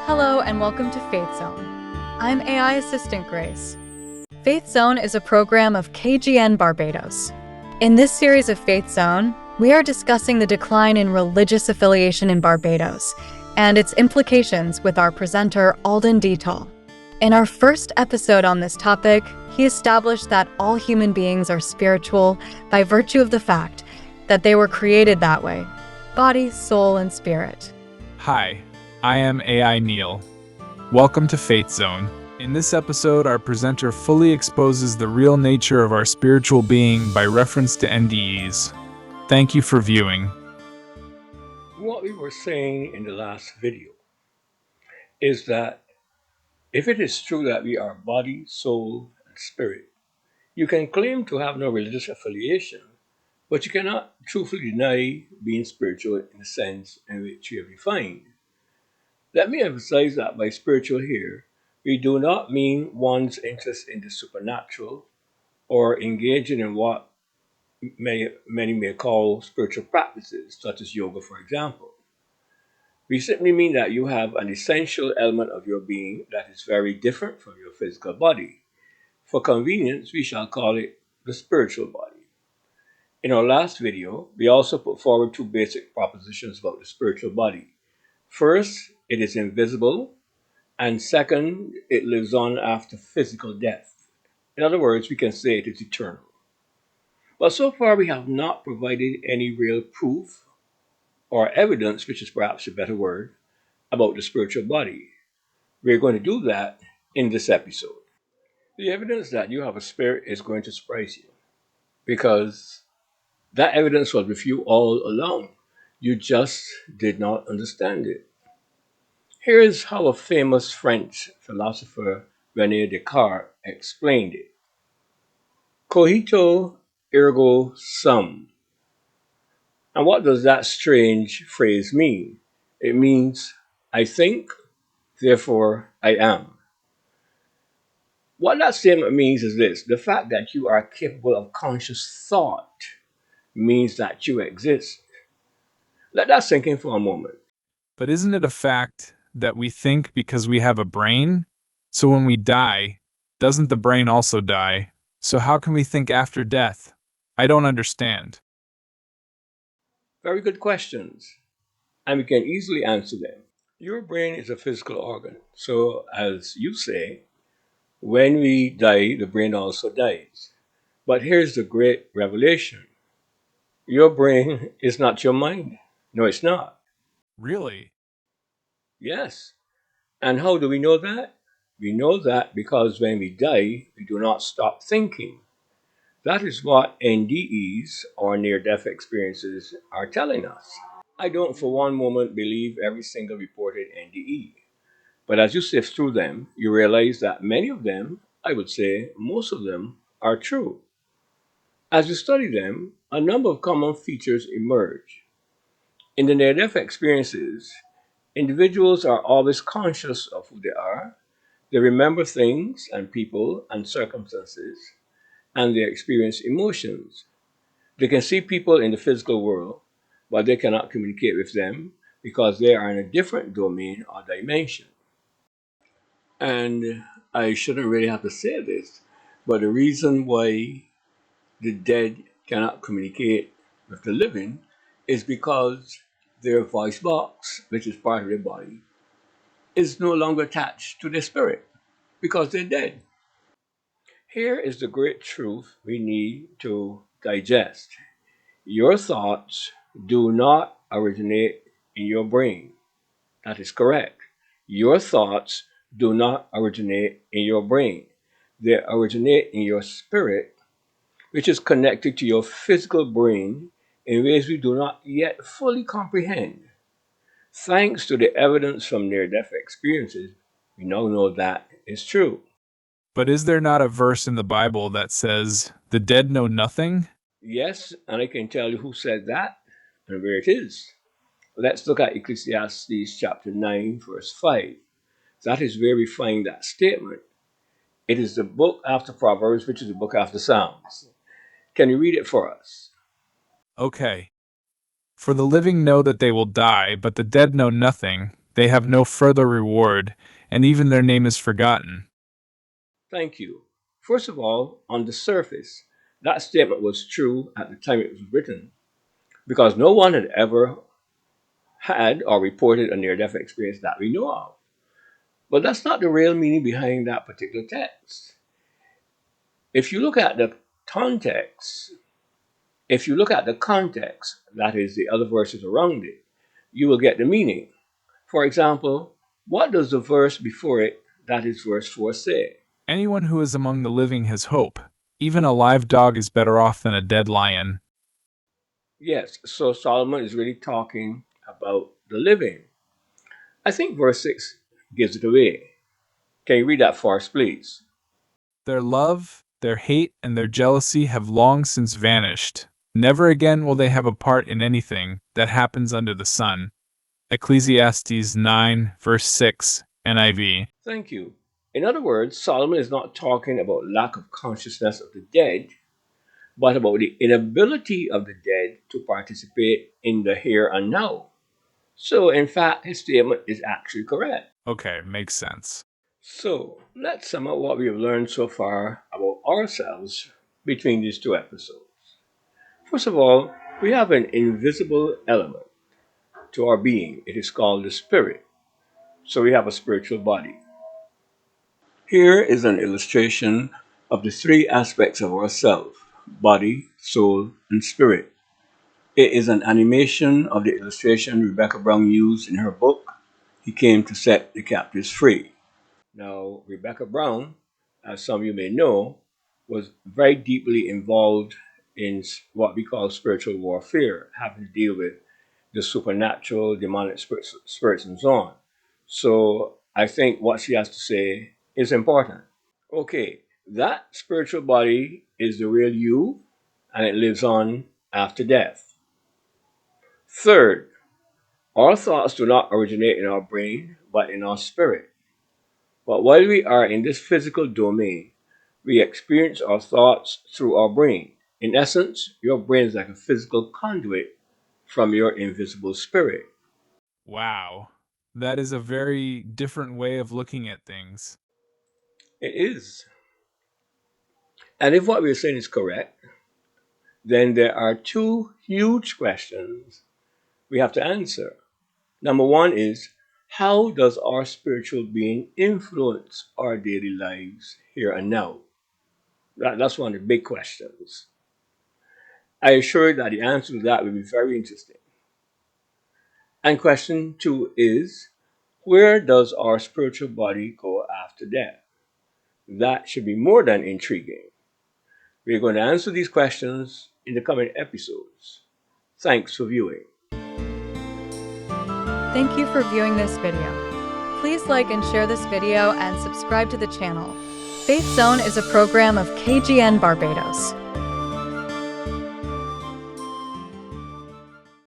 Hello and welcome to Faith Zone. I'm AI Assistant Grace. Faith Zone is a program of KGN Barbados. In this series of Faith Zone, we are discussing the decline in religious affiliation in Barbados and its implications with our presenter Alden Detal. In our first episode on this topic, he established that all human beings are spiritual by virtue of the fact that they were created that way: body, soul, and spirit. Hi, I am AI Neil. Welcome to Faith Zone. In this episode, our presenter fully exposes the real nature of our spiritual being by reference to NDEs. Thank you for viewing. What we were saying in the last video is that if it is true that we are body, soul, and spirit, you can claim to have no religious affiliation, but you cannot truthfully deny being spiritual in the sense in which we have defined. Let me emphasize that by spiritual here, we do not mean one's interest in the supernatural or engaging in what many may call spiritual practices, such as yoga, for example. We simply mean that you have an essential element of your being that is very different from your physical body. For convenience, we shall call it the spiritual body. In our last video, we also put forward two basic propositions about the spiritual body. First, it is invisible, and second, it lives on after physical death. In other words, we can say it is eternal. But so far, we have not provided any real proof or evidence, which is perhaps a better word, about the spiritual body. We're going to do that in this episode. The evidence that you have a spirit is going to surprise you because that evidence was with you all along. You just did not understand it. Here is how a famous French philosopher, René Descartes, explained it. Cogito ergo sum. And what does that strange phrase mean? It means, I think, therefore I am. What that statement means is this: the fact that you are capable of conscious thought means that you exist. Let that sink in for a moment. But isn't it a fact that we think because we have a brain? So when we die, doesn't the brain also die? So how can we think after death? I don't understand. Very good questions, and we can easily answer them. Your brain is a physical organ, so as you say, when we die, the brain also dies. But here's the great revelation: your brain is not your mind. No, it's not. Really? Yes. And how do we know that? We know that because when we die, we do not stop thinking. That is what NDEs, or near death experiences, are telling us. I don't for one moment believe every single reported NDE, but as you sift through them, you realize that many of them, I would say most of them, are true. As you study them, a number of common features emerge. In the near death experiences, individuals are always conscious of who they are. They remember things and people and circumstances, and they experience emotions. They can see people in the physical world, but they cannot communicate with them because they are in a different domain or dimension. And I shouldn't really have to say this, but the reason why the dead cannot communicate with the living is because their voice box, which is part of their body, is no longer attached to their spirit because they're dead. Here is the great truth we need to digest. Your thoughts do not originate in your brain. That is correct. Your thoughts do not originate in your brain. They originate in your spirit, which is connected to your physical brain in ways we do not yet fully comprehend. Thanks to the evidence from near death experiences, we now know that is true. But is there not a verse in the Bible that says, the dead know nothing? Yes, and I can tell you who said that and where it is. Let's look at Ecclesiastes chapter 9, verse 5. That is where we find that statement. It is the book after Proverbs, which is the book after Psalms. Can you read it for us? Okay. For the living know that they will die, but the dead know nothing, They have no further reward, and even their name is forgotten. Thank you. First of all, on the surface, that statement was true at the time it was written because no one had ever had or reported a near death experience that we know of. But that's not the real meaning behind that particular text. If you look at the context, if you look at the context, that is the other verses around it, you will get the meaning. For example, what does the verse before it, that is verse 4, say? Anyone who is among the living has hope. Even a live dog is better off than a dead lion. Yes, so Solomon is really talking about the living. I think verse 6 gives it away. Can you read that for us, please? Their love, their hate, and their jealousy have long since vanished. Never again will they have a part in anything that happens under the sun. Ecclesiastes 9, verse 6, NIV. Thank you. In other words, Solomon is not talking about lack of consciousness of the dead, but about the inability of the dead to participate in the here and now. So, in fact, his statement is actually correct. Okay, makes sense. So, let's sum up what we have learned so far about ourselves between these two episodes. First of all, we have an invisible element to our being. It is called the spirit. So, we have a spiritual body. Here is an illustration of the three aspects of ourself: body, soul, and spirit. It is an animation of the illustration Rebecca Brown used in her book, He Came to Set the Captives Free. Now, Rebecca Brown, as some of you may know, was very deeply involved in what we call spiritual warfare, having to deal with the supernatural, demonic spirits and so on. So I think what she has to say is important. Okay, that spiritual body is the real you, and it lives on after death. Third, our thoughts do not originate in our brain, but in our spirit. But while we are in this physical domain, we experience our thoughts through our brain. In essence, your brain is like a physical conduit from your invisible spirit. Wow. That is a very different way of looking at things. It is. And if what we're saying is correct, then there are two huge questions we have to answer. Number one is, how does our spiritual being influence our daily lives here and now? That's one of the big questions. I assure you that the answer to that will be very interesting. And question two is, where does our spiritual body go after death? That should be more than intriguing. We're going to answer these questions in the coming episodes. Thanks for viewing. Thank you for viewing this video. Please like and share this video and subscribe to the channel. Faith Zone is a program of KGN Barbados.